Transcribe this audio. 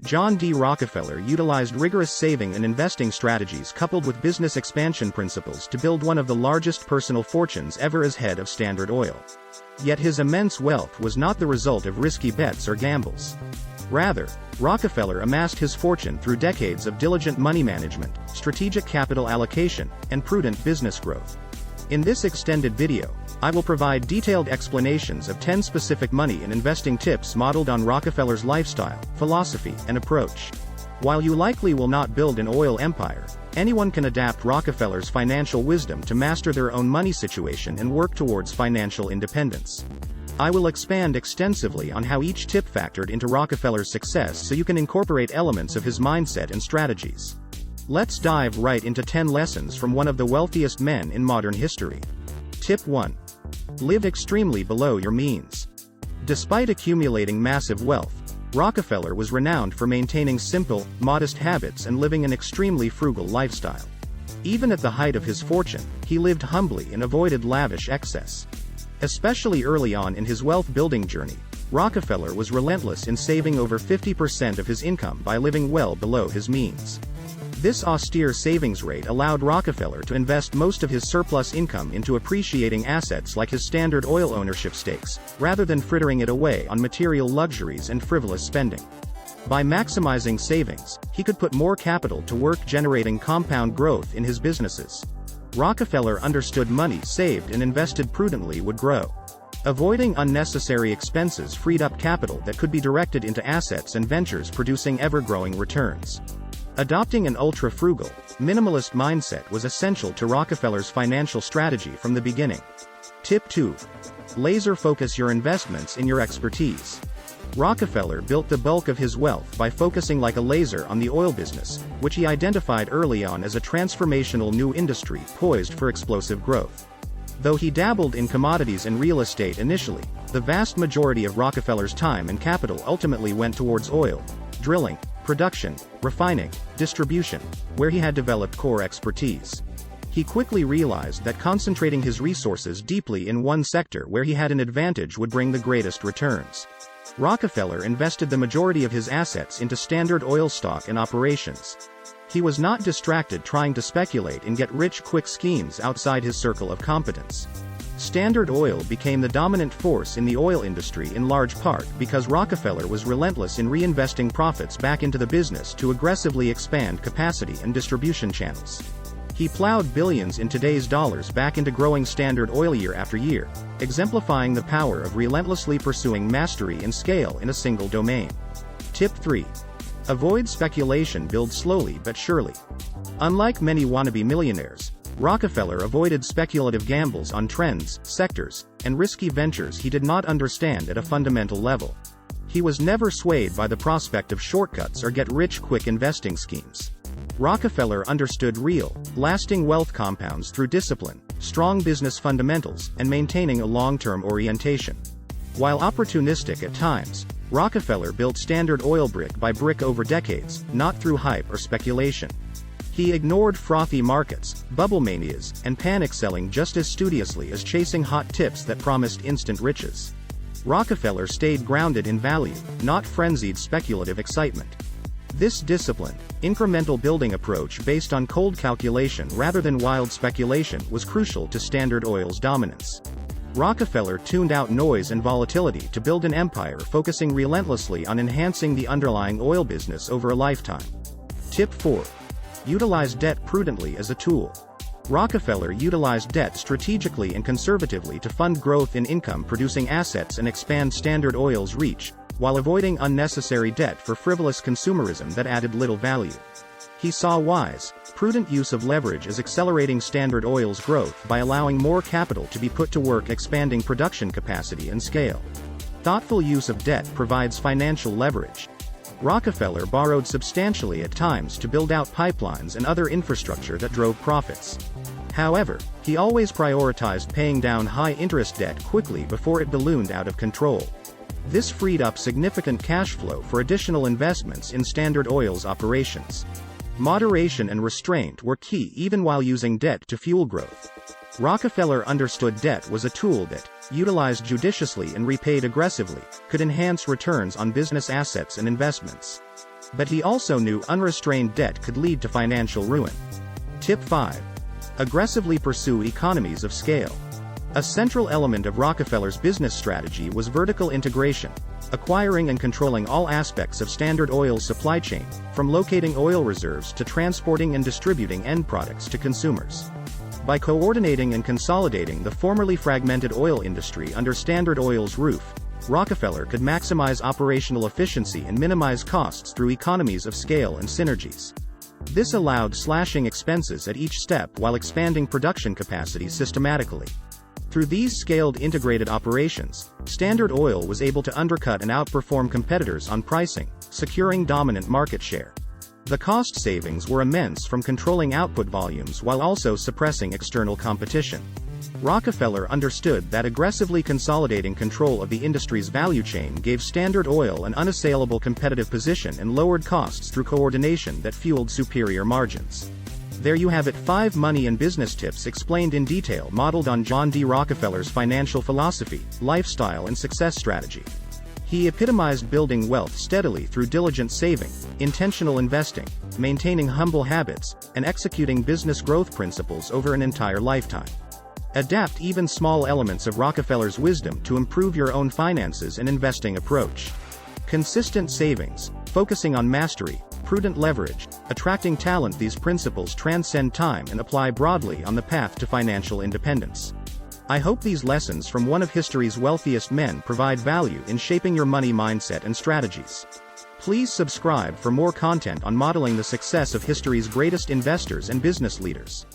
John D. Rockefeller utilized rigorous saving and investing strategies coupled with business expansion principles to build one of the largest personal fortunes ever as head of Standard Oil. Yet his immense wealth was not the result of risky bets or gambles. Rather, Rockefeller amassed his fortune through decades of diligent money management, strategic capital allocation, and prudent business growth. In this extended video, I will provide detailed explanations of 10 specific money and investing tips modeled on Rockefeller's lifestyle, philosophy, and approach. While you likely will not build an oil empire, anyone can adapt Rockefeller's financial wisdom to master their own money situation and work towards financial independence. I will expand extensively on how each tip factored into Rockefeller's success so you can incorporate elements of his mindset and strategies. Let's dive right into 10 lessons from one of the wealthiest men in modern history. Tip 1. Live extremely below your means. Despite accumulating massive wealth, Rockefeller was renowned for maintaining simple, modest habits and living an extremely frugal lifestyle. Even at the height of his fortune, he lived humbly and avoided lavish excess. Especially early on in his wealth-building journey, Rockefeller was relentless in saving over 50% of his income by living well below his means. This austere savings rate allowed Rockefeller to invest most of his surplus income into appreciating assets like his Standard Oil ownership stakes, rather than frittering it away on material luxuries and frivolous spending. By maximizing savings, he could put more capital to work generating compound growth in his businesses. Rockefeller understood money saved and invested prudently would grow. Avoiding unnecessary expenses freed up capital that could be directed into assets and ventures producing ever-growing returns. Adopting an ultra-frugal, minimalist mindset was essential to Rockefeller's financial strategy from the beginning. Tip 2. Laser focus your investments in your expertise. Rockefeller built the bulk of his wealth by focusing like a laser on the oil business, which he identified early on as a transformational new industry poised for explosive growth. Though he dabbled in commodities and real estate initially, the vast majority of Rockefeller's time and capital ultimately went towards oil, drilling, production, refining, distribution, where he had developed core expertise. He quickly realized that concentrating his resources deeply in one sector where he had an advantage would bring the greatest returns. Rockefeller invested the majority of his assets into Standard Oil stock and operations. He was not distracted trying to speculate and get rich-quick schemes outside his circle of competence. Standard Oil became the dominant force in the oil industry in large part because Rockefeller was relentless in reinvesting profits back into the business to aggressively expand capacity and distribution channels. He plowed billions in today's dollars back into growing Standard Oil year after year, exemplifying the power of relentlessly pursuing mastery and scale in a single domain. Tip 3. Avoid speculation. Build slowly but surely. Unlike many wannabe millionaires, Rockefeller avoided speculative gambles on trends, sectors, and risky ventures he did not understand at a fundamental level. He was never swayed by the prospect of shortcuts or get-rich-quick investing schemes. Rockefeller understood real, lasting wealth compounds through discipline, strong business fundamentals, and maintaining a long-term orientation. While opportunistic at times, Rockefeller built Standard Oil brick by brick over decades, not through hype or speculation. He ignored frothy markets, bubble manias, and panic selling just as studiously as chasing hot tips that promised instant riches. Rockefeller stayed grounded in value, not frenzied speculative excitement. This disciplined, incremental building approach based on cold calculation rather than wild speculation was crucial to Standard Oil's dominance. Rockefeller tuned out noise and volatility to build an empire focusing relentlessly on enhancing the underlying oil business over a lifetime. Tip 4. Utilize debt prudently as a tool. Rockefeller utilized debt strategically and conservatively to fund growth in income-producing assets and expand Standard Oil's reach, while avoiding unnecessary debt for frivolous consumerism that added little value. He saw wise, prudent use of leverage as accelerating Standard Oil's growth by allowing more capital to be put to work expanding production capacity and scale. Thoughtful use of debt provides financial leverage. Rockefeller borrowed substantially at times to build out pipelines and other infrastructure that drove profits. However, he always prioritized paying down high-interest debt quickly before it ballooned out of control. This freed up significant cash flow for additional investments in Standard Oil's operations. Moderation and restraint were key even while using debt to fuel growth. Rockefeller understood debt was a tool that, utilized judiciously and repaid aggressively, could enhance returns on business assets and investments. But he also knew unrestrained debt could lead to financial ruin. Tip 5. Aggressively pursue economies of scale. A central element of Rockefeller's business strategy was vertical integration, acquiring and controlling all aspects of Standard Oil's supply chain, from locating oil reserves to transporting and distributing end products to consumers. By coordinating and consolidating the formerly fragmented oil industry under Standard Oil's roof, Rockefeller could maximize operational efficiency and minimize costs through economies of scale and synergies. This allowed slashing expenses at each step while expanding production capacity systematically. Through these scaled integrated operations, Standard Oil was able to undercut and outperform competitors on pricing, securing dominant market share. The cost savings were immense from controlling output volumes while also suppressing external competition. Rockefeller understood that aggressively consolidating control of the industry's value chain gave Standard Oil an unassailable competitive position and lowered costs through coordination that fueled superior margins. There you have it, 5 money and business tips explained in detail, modeled on John D. Rockefeller's financial philosophy, lifestyle and success strategy. He epitomized building wealth steadily through diligent saving, intentional investing, maintaining humble habits, and executing business growth principles over an entire lifetime. Adapt even small elements of Rockefeller's wisdom to improve your own finances and investing approach. Consistent savings, focusing on mastery, prudent leverage, attracting talent. These principles transcend time and apply broadly on the path to financial independence. I hope these lessons from one of history's wealthiest men provide value in shaping your money mindset and strategies. Please subscribe for more content on modeling the success of history's greatest investors and business leaders.